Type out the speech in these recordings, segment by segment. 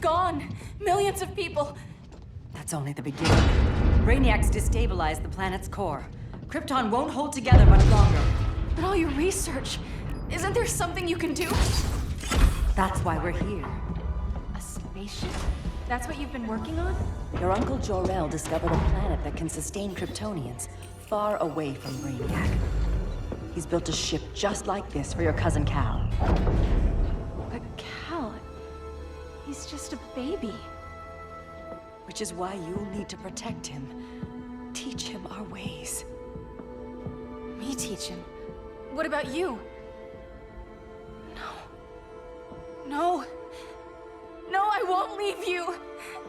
gone. Millions of people. That's only the beginning. Brainiac's destabilized the planet's core. Krypton won't hold together much longer. But all your research, isn't there something you can do? That's why we're here. A spaceship? That's what you've been working on? Your uncle Jor-El discovered a planet that can sustain Kryptonians, far away from Brainiac. He's built a ship just like this for your cousin Cal. But Cal, he's just a baby. Which is why you'll need to protect him. Teach him our ways. Me teach him? What about you? No, I won't leave you.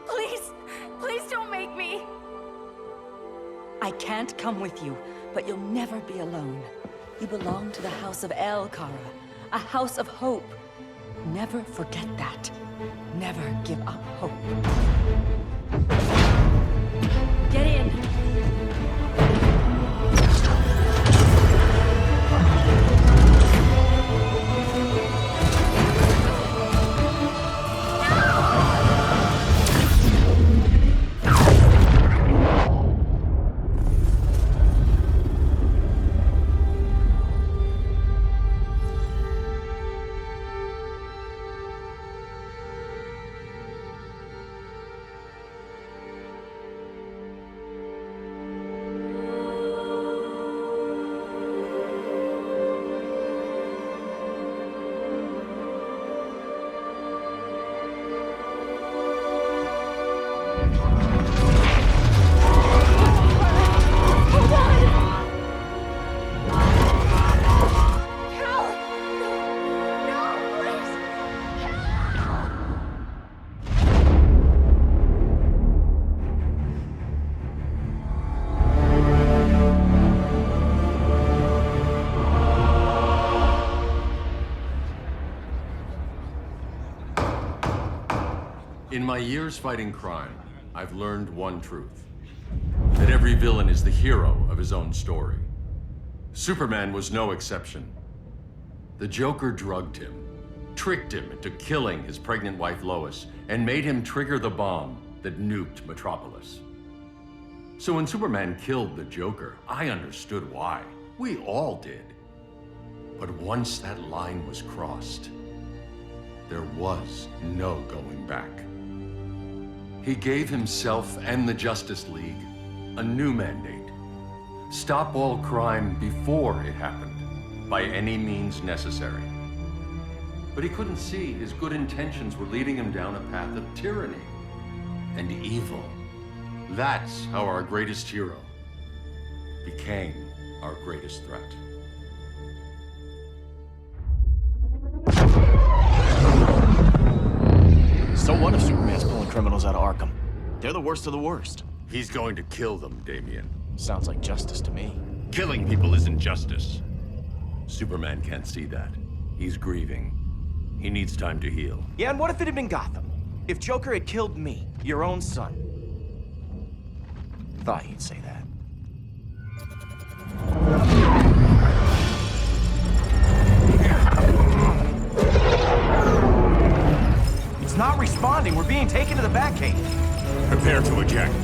Please don't make me. I can't come with you, but you'll never be alone. You belong to the House of El, Kara. A house of hope. Never forget that. Never give up hope. Get in. In my years fighting crime, I've learned one truth. That every villain is the hero of his own story. Superman was no exception. The Joker drugged him, tricked him into killing his pregnant wife Lois, and made him trigger the bomb that nuked Metropolis. So when Superman killed the Joker, I understood why. We all did. But once that line was crossed, there was no going back. He gave himself and the Justice League a new mandate. Stop all crime before it happened, by any means necessary. But he couldn't see his good intentions were leading him down a path of tyranny and evil. That's how our greatest hero became our greatest threat. So what if Superman's pulling criminals out of Arkham? They're the worst of the worst. He's going to kill them, Damian. Sounds like justice to me. Killing people isn't justice. Superman can't see that. He's grieving. He needs time to heal. Yeah, and what if it had been Gotham? If Joker had killed me, your own son? Thought he'd say that. It's not responding. We're being taken to the Batcave. Prepare to eject.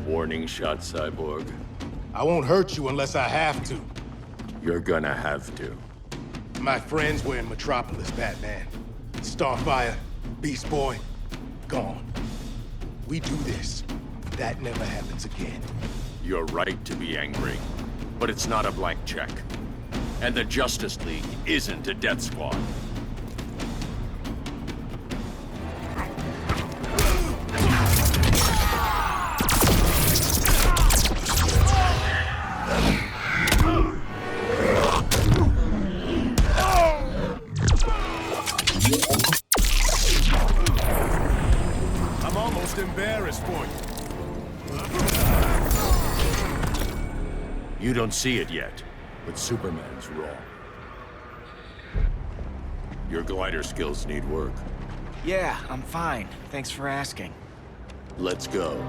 Warning shot, Cyborg. I won't hurt you unless I have to. You're gonna have to. My friends were in Metropolis, Batman. Starfire, Beast Boy, gone. We do this. That never happens again. You're right to be angry, but it's not a blank check. And the Justice League isn't a death squad. I'm almost embarrassed for you. You don't see it yet, but Superman's wrong. Your glider skills need work. Yeah, I'm fine. Thanks for asking. Let's go.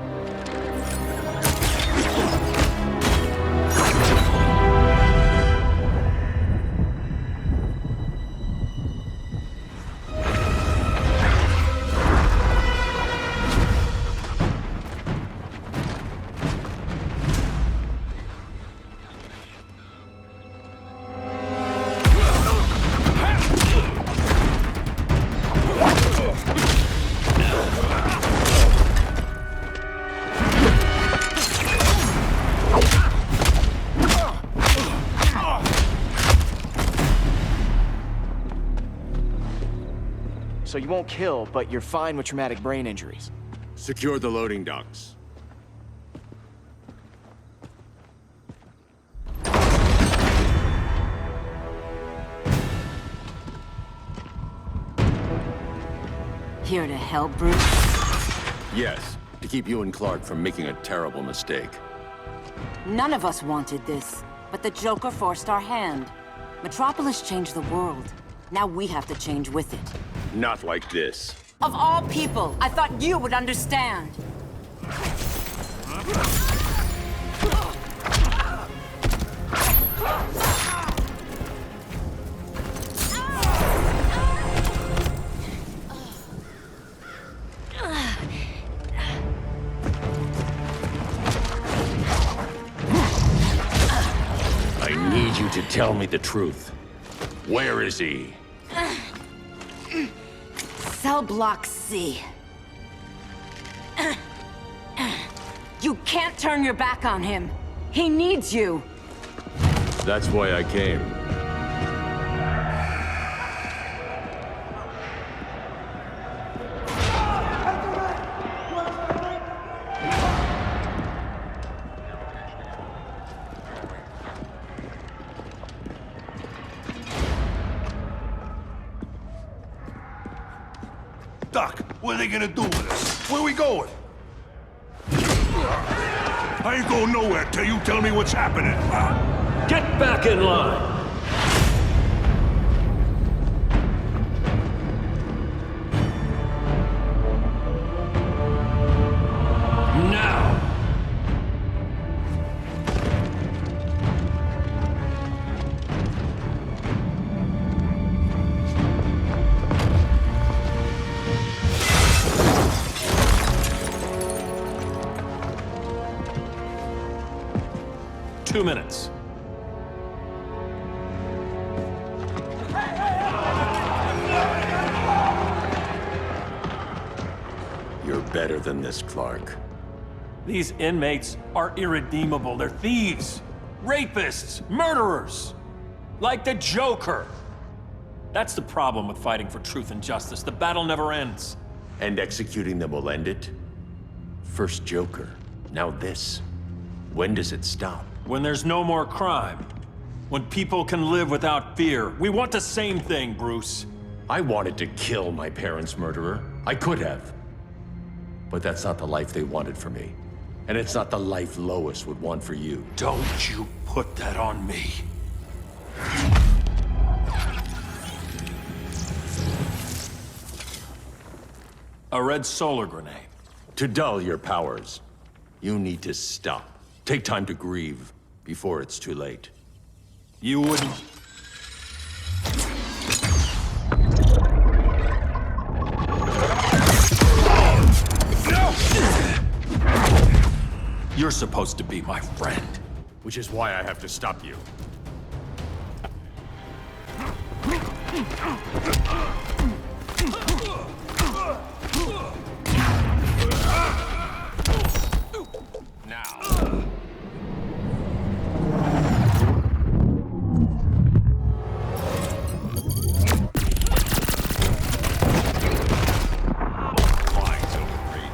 So you won't kill, but you're fine with traumatic brain injuries. Secure the loading docks. Here to help, Bruce? Yes, to keep you and Clark from making a terrible mistake. None of us wanted this, but the Joker forced our hand. Metropolis changed the world. Now we have to change with it. Not like this. Of all people, I thought you would understand. I need you to tell me the truth. Where is he? Cell Block C. You can't turn your back on him. He needs you. That's why I came. Doc, what are they gonna do with us? Where we going? I ain't going nowhere till you tell me what's happening. Get back in line! Now! 2 minutes. You're better than this, Clark. These inmates are irredeemable. They're thieves, rapists, murderers. Like the Joker. That's the problem with fighting for truth and justice. The battle never ends. And executing them will end it? First Joker, now this. When does it stop? When there's no more crime. When people can live without fear. We want the same thing, Bruce. I wanted to kill my parents' murderer. I could have. But that's not the life they wanted for me. And it's not the life Lois would want for you. Don't you put that on me. A red solar grenade. To dull your powers, you need to stop. Take time to grieve before it's too late. You wouldn't... You're supposed to be my friend. Which is why I have to stop you. Now. Mine's overrated.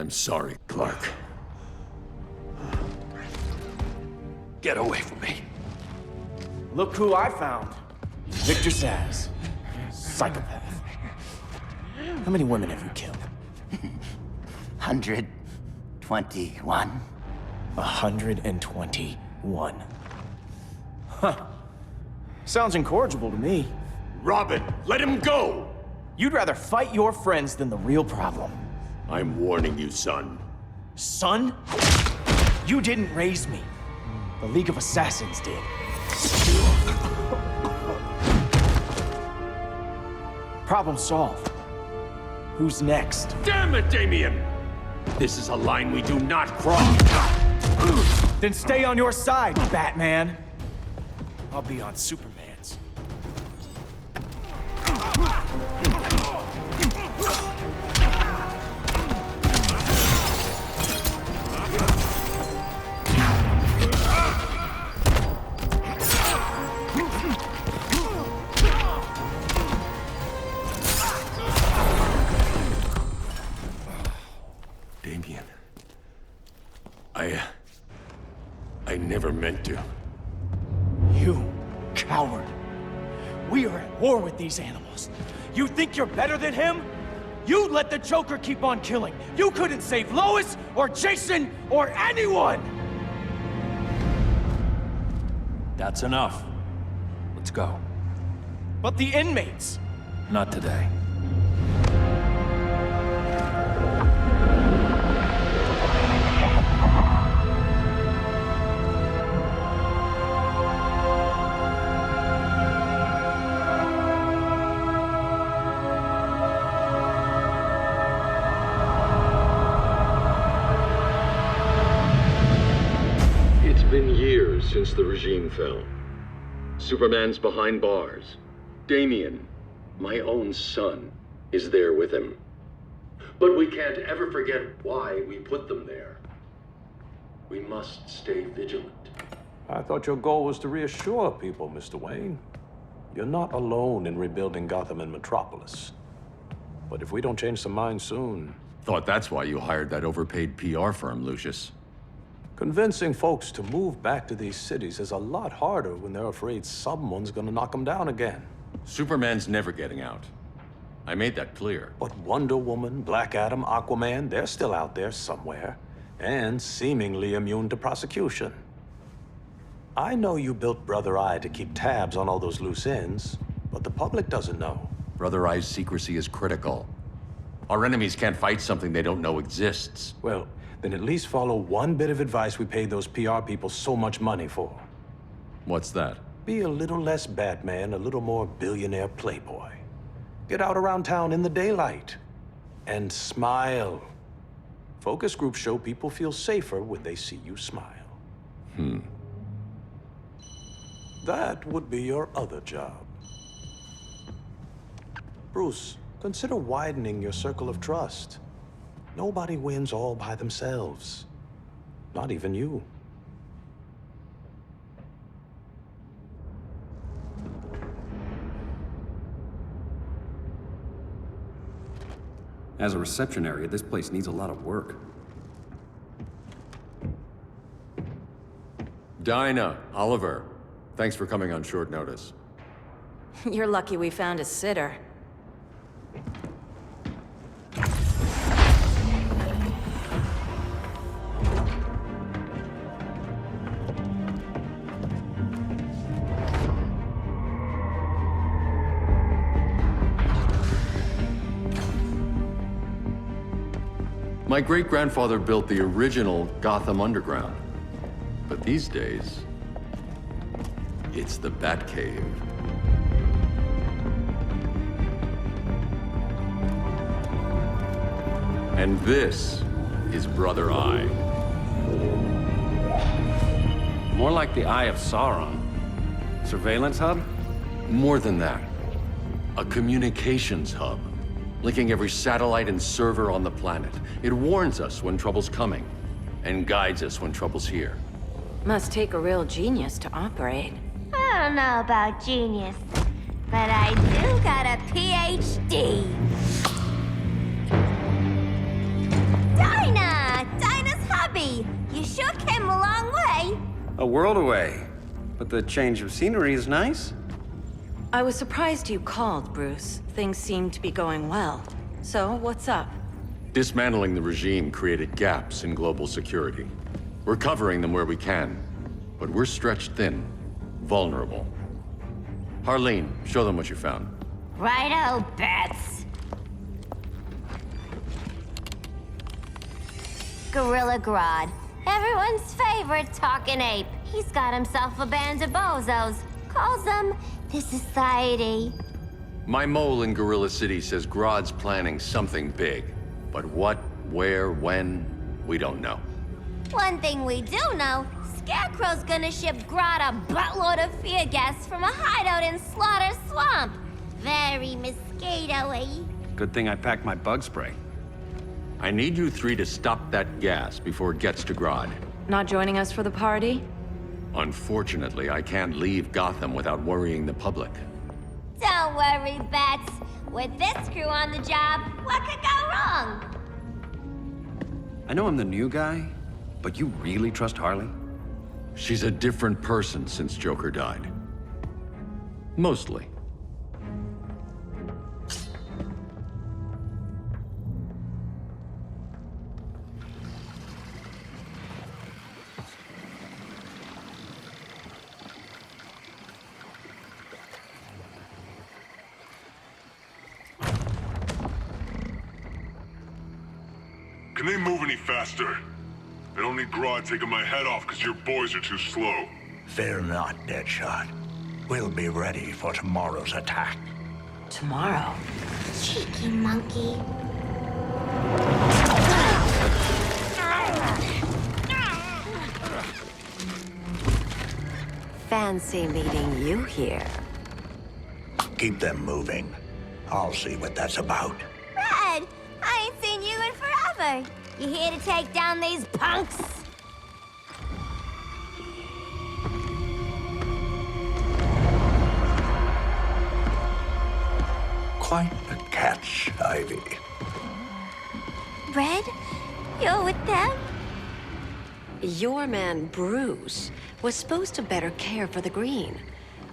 I'm sorry, Clark. Get away from me. Look who I found. Victor Saz. Psychopath. How many women have you killed? 121. 121. Huh. Sounds incorrigible to me. Robin, let him go! You'd rather fight your friends than the real problem. I'm warning you, son. Son? You didn't raise me. The League of Assassins did. Problem solved. Who's next? Damn it, Damien! This is a line we do not cross. Then stay on your side, Batman. I'll be on Superman's. Damien. I never meant to. You coward. We are at war with these animals. You think you're better than him? You let the Joker keep on killing. You couldn't save Lois or Jason or anyone! That's enough. Let's go. But the inmates. Not today. It's been years since the regime fell. Superman's behind bars. Damien, my own son, is there with him. But we can't ever forget why we put them there. We must stay vigilant. I thought your goal was to reassure people, Mr. Wayne. You're not alone in rebuilding Gotham and Metropolis. But if we don't change some minds soon... Thought that's why you hired that overpaid PR firm, Lucius. Convincing folks to move back to these cities is a lot harder when they're afraid someone's gonna knock them down again. Superman's never getting out. I made that clear. But Wonder Woman, Black Adam, Aquaman, they're still out there somewhere. And seemingly immune to prosecution. I know you built Brother Eye to keep tabs on all those loose ends, but the public doesn't know. Brother Eye's secrecy is critical. Our enemies can't fight something they don't know exists. Well, then at least follow one bit of advice we paid those PR people so much money for. What's that? Be a little less Batman, a little more billionaire playboy. Get out around town in the daylight. And smile. Focus groups show people feel safer when they see you smile. That would be your other job. Bruce, consider widening your circle of trust. Nobody wins all by themselves. Not even you. As a reception area, this place needs a lot of work. Dinah, Oliver, thanks for coming on short notice. You're lucky we found a sitter. My great-grandfather built the original Gotham Underground. But these days, it's the Batcave. And this is Brother Eye. More like the Eye of Sauron. Surveillance hub? More than that. A communications hub, linking every satellite and server on the planet. It warns us when trouble's coming, and guides us when trouble's here. Must take a real genius to operate. I don't know about genius, but I do got a PhD. Dinah! A world away. But the change of scenery is nice. I was surprised you called, Bruce. Things seem to be going well. So, what's up? Dismantling the regime created gaps in global security. We're covering them where we can, but we're stretched thin, vulnerable. Harleen, show them what you found. Righto, Bats. Gorilla Grodd. Everyone's favorite talking ape. He's got himself a band of bozos. Calls them the Society. My mole in Gorilla City says Grodd's planning something big. But what, where, when, we don't know. One thing we do know, Scarecrow's gonna ship Grodd a buttload of fear gas from a hideout in Slaughter Swamp. Very mosquito-y. Good thing I packed my bug spray. I need you three to stop that gas before it gets to Grodd. Not joining us for the party? Unfortunately, I can't leave Gotham without worrying the public. Don't worry, Bats. With this crew on the job, what could go wrong? I know I'm the new guy, but you really trust Harley? She's a different person since Joker died. Mostly. Can they move any faster? I don't need Grodd taking my head off because your boys are too slow. Fear not, Deadshot. We'll be ready for tomorrow's attack. Tomorrow? Cheeky monkey. Fancy meeting you here. Keep them moving. I'll see what that's about. Red, I ain't seen you in forever. You here to take down these punks? Quite the catch, Ivy. Red, you're with them? Your man, Bruce, was supposed to better care for the Green.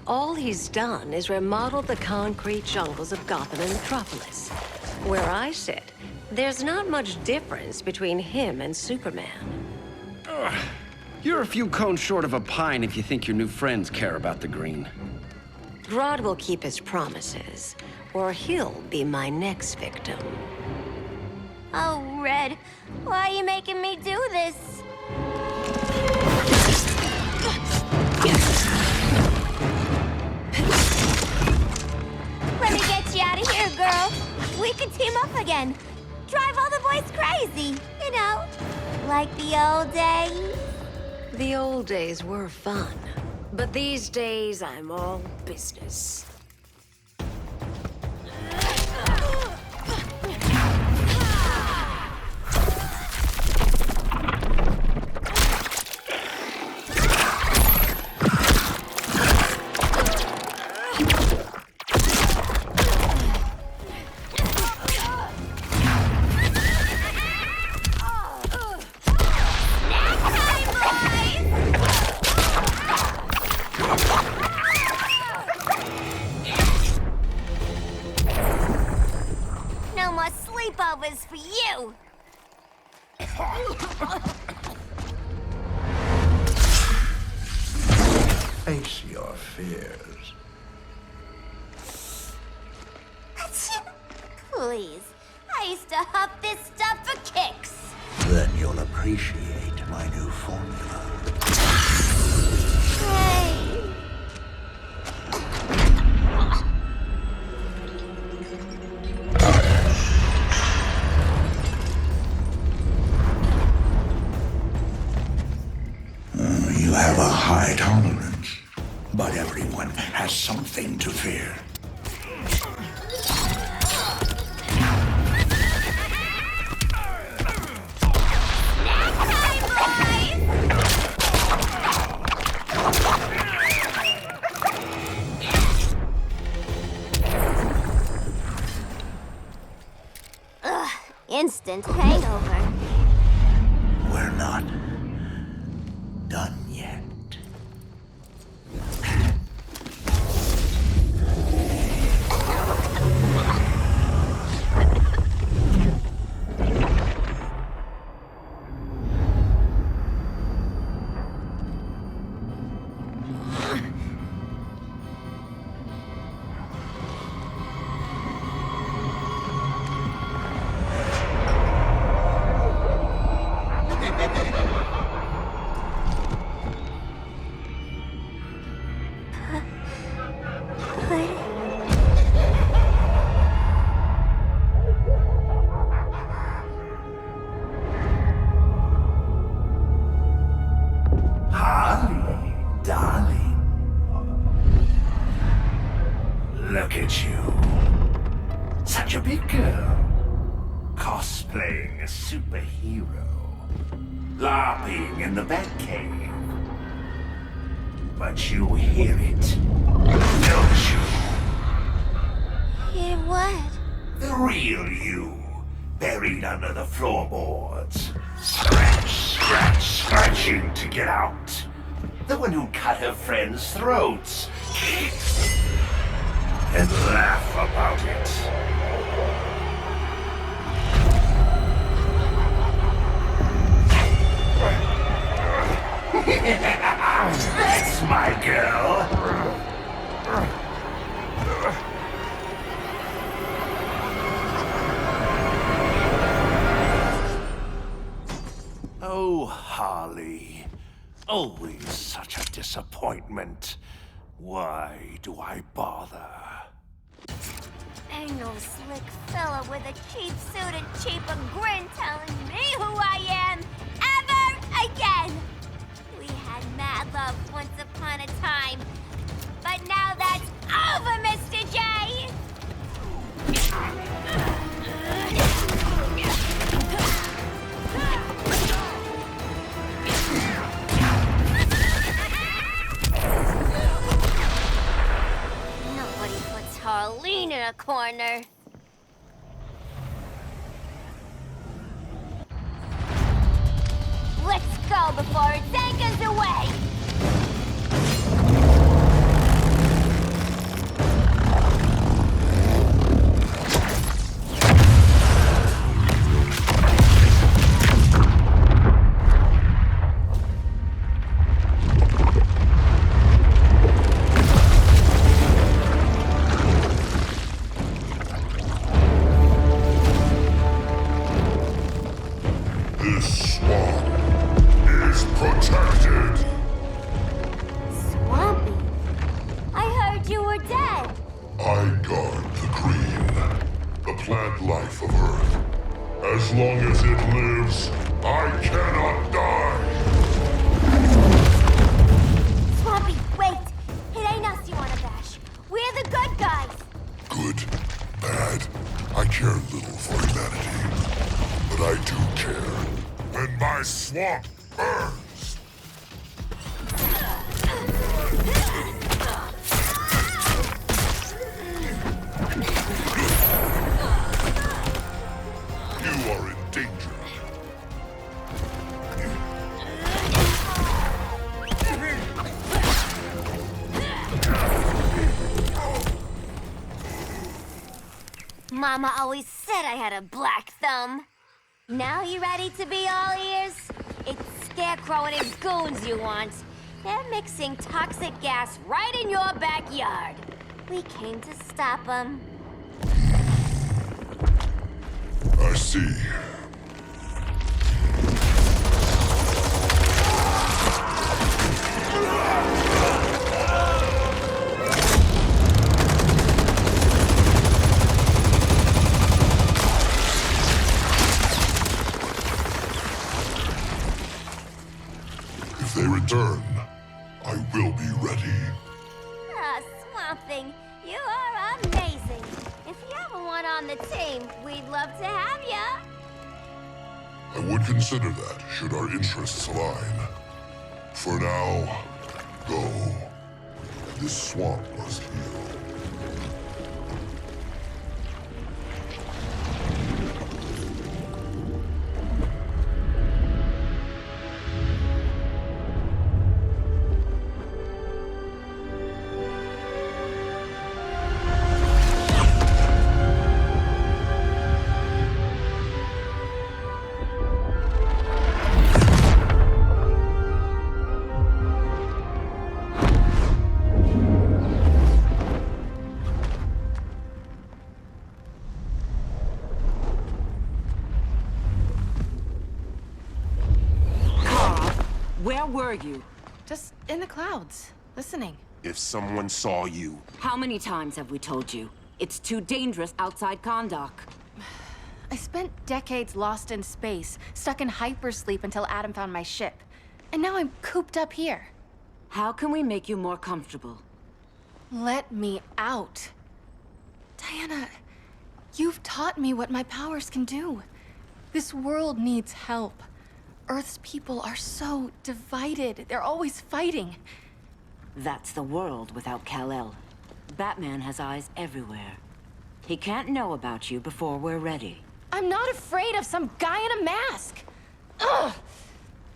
All he's done is remodeled the concrete jungles of Gotham and Metropolis. Where I sit, there's not much difference between him and Superman. You're a few cones short of a pine if you think your new friends care about the Green. Grodd will keep his promises, or he'll be my next victim. Oh, Red, why are you making me do this? Let me get you out of here, girl. We could team up again. Drive all the boys crazy, you know, like the old days. The old days were fun, but these days I'm all business. No more sleepovers for you. Face your fears. Please, I used to huff this stuff for kicks. Then you'll appreciate my new formula. Hey. You have a high tolerance, but everyone has something to fear. Instant hangover. We're not done yet. chubby girl, cosplaying a superhero, LARPing in the Batcave. But you hear it, don't you? Hear what? The real you, buried under the floorboards. Scratch, scratch, scratching to get out. The one who cut her friends' throats. And laugh about it. That's my girl. Oh, Harley. Always such a disappointment. Why do I bother? Ain't no slick fella with a cheap suit and cheaper grin telling me who I am ever again. We had mad love once upon a time, but now that's over, Mr. J! Nobody puts Harleen in a corner. Let's go before it takes us away! This swamp is protected. Swampy? I heard you were dead. I guard the green, the plant life of Earth. As long as it lives, I cannot die. Swampy, wait! It ain't us you wanna bash. We're the good guys. Good, bad, I care little for humanity. But I do care when my swamp burns. You are in danger. Mama always said I had a black thumb. Now you ready to be all ears? It's Scarecrow and his goons you want. They're mixing toxic gas right in your backyard. We came to stop them. I see. If they return, I will be ready. Ah, Swamp Thing, you are amazing. If you ever want on the team, we'd love to have ya. I would consider that, should our interests align. For now, go. This swamp must heal. Where were you? Just in the clouds, listening. If someone saw you, How many times have we told you? It's too dangerous outside Kondak. I spent decades lost in space, stuck in hypersleep until Adam found my ship. And now I'm cooped up here. How can we make you more comfortable? Let me out. Diana, You've taught me what my powers can do. This world needs help. Earth's people are so divided. They're always fighting. That's the world without Kal-El. Batman has eyes everywhere. He can't know about you before we're ready. I'm not afraid of some guy in a mask. Ugh!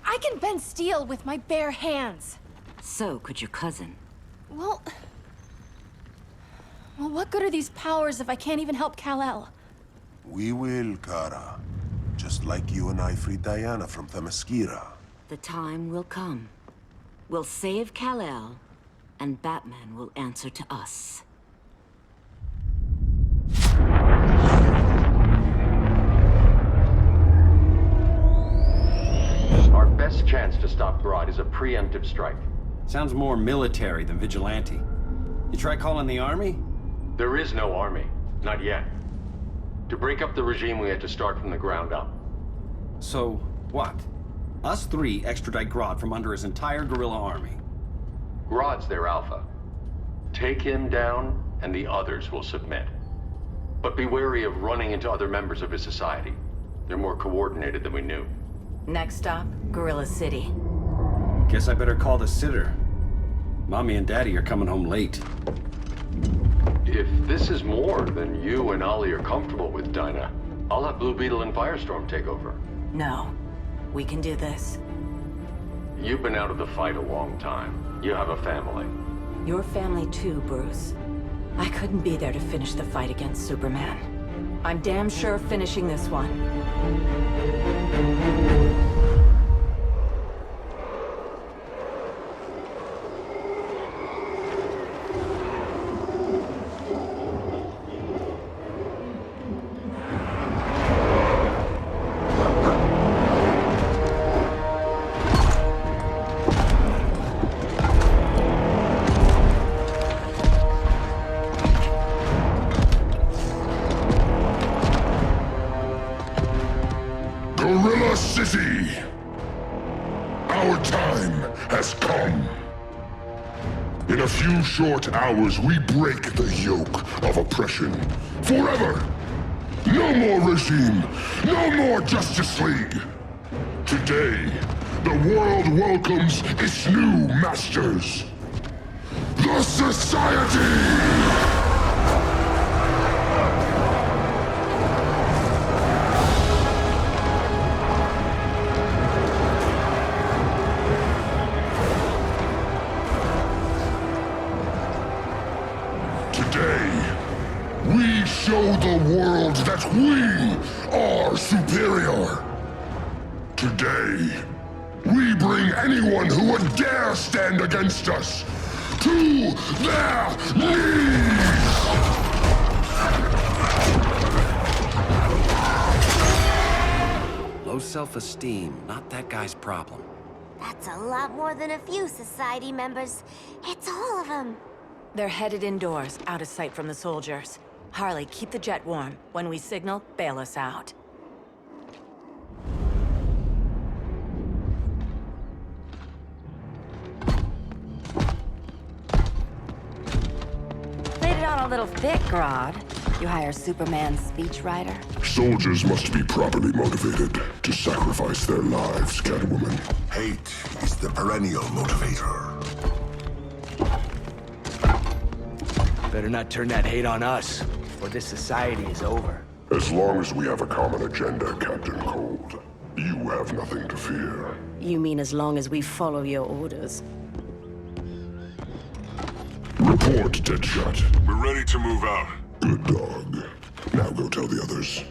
I can bend steel with my bare hands. So could your cousin. Well, what good are these powers if I can't even help Kal-El? We will, Kara. Just like you and I freed Diana from Themyscira. The time will come. We'll save Kal-El, and Batman will answer to us. Our best chance to stop Grodd is a preemptive strike. Sounds more military than vigilante. You try calling the army? There is no army. Not yet. To break up the regime, we had to start from the ground up. So, what? Us three extradite Grodd from under his entire guerrilla army. Grodd's their alpha. Take him down, and the others will submit. But be wary of running into other members of his society. They're more coordinated than we knew. Next stop, Gorilla City. Guess I better call the sitter. Mommy and Daddy are coming home late. If this is more than you and Ollie are comfortable with, Dinah, I'll have Blue Beetle and Firestorm take over. No. We can do this. You've been out of the fight a long time. You have a family. Your family too, Bruce. I couldn't be there to finish the fight against Superman. I'm damn sure finishing this one. Gorilla City! Our time has come. In a few short hours, we break the yoke of oppression. Forever! No more regime! No more Justice League! Today, the world welcomes its new masters. The Society! We show the world that we are superior. Today, we bring anyone who would dare stand against us to their knees! Low self-esteem, not that guy's problem. That's a lot more than a few Society members. It's all of them. They're headed indoors, out of sight from the soldiers. Harley, keep the jet warm. When we signal, bail us out. Laid it on a little thick, Grodd. You hire Superman's speechwriter? Soldiers must be properly motivated to sacrifice their lives, Catwoman. Hate is the perennial motivator. Better not turn that hate on us, or this society is over. As long as we have a common agenda, Captain Cold, you have nothing to fear. You mean as long as we follow your orders? Report, Deadshot. We're ready to move out. Good dog. Now go tell the others.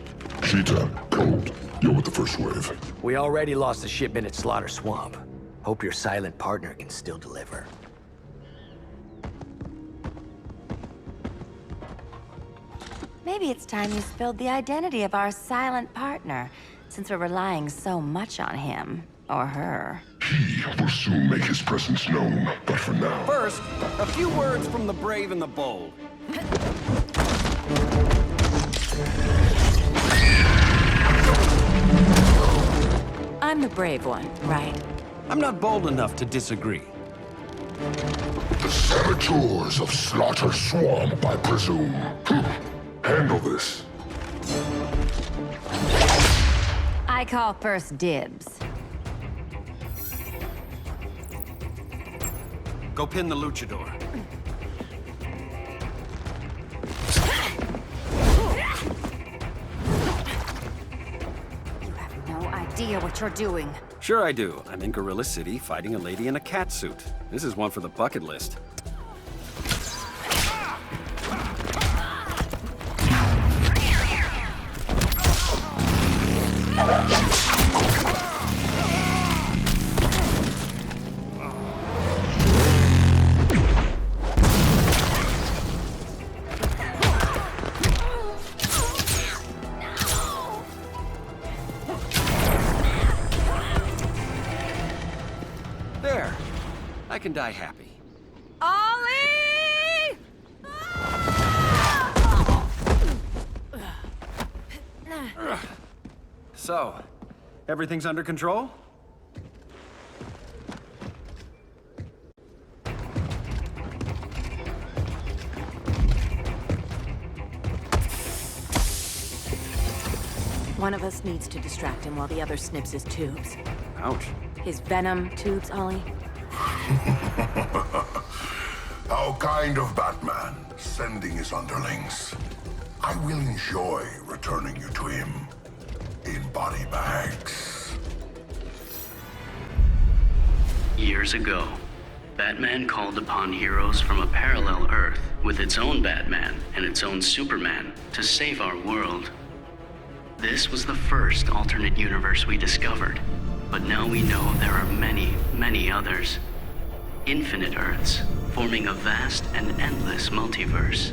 Cheetah, Cold, you're with the first wave. We already lost a shipment at Slaughter Swamp. Hope your silent partner can still deliver. Maybe it's time you spilled the identity of our silent partner, since we're relying so much on him. Or her. He will soon make his presence known, but for now... First, a few words from the brave and the bold. I'm the brave one, right? I'm not bold enough to disagree. The saboteurs of Slaughter Swamp, I presume. Handle this. I call first dibs. Go pin the luchador. You have no idea what you're doing. Sure I do. I'm in Gorilla City fighting a lady in a cat suit. This is one for the bucket list. There. I can die happy. Ollie! So, everything's under control? One of us needs to distract him while the other snips his tubes. Ouch. His venom tubes, Ollie. How kind of Batman, sending his underlings. I will enjoy returning you to him in body bags. Years ago, Batman called upon heroes from a parallel Earth with its own Batman and its own Superman to save our world. This was the first alternate universe we discovered, but now we know there are many, many others. Infinite Earths, forming a vast and endless multiverse.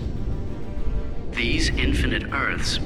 These infinite Earths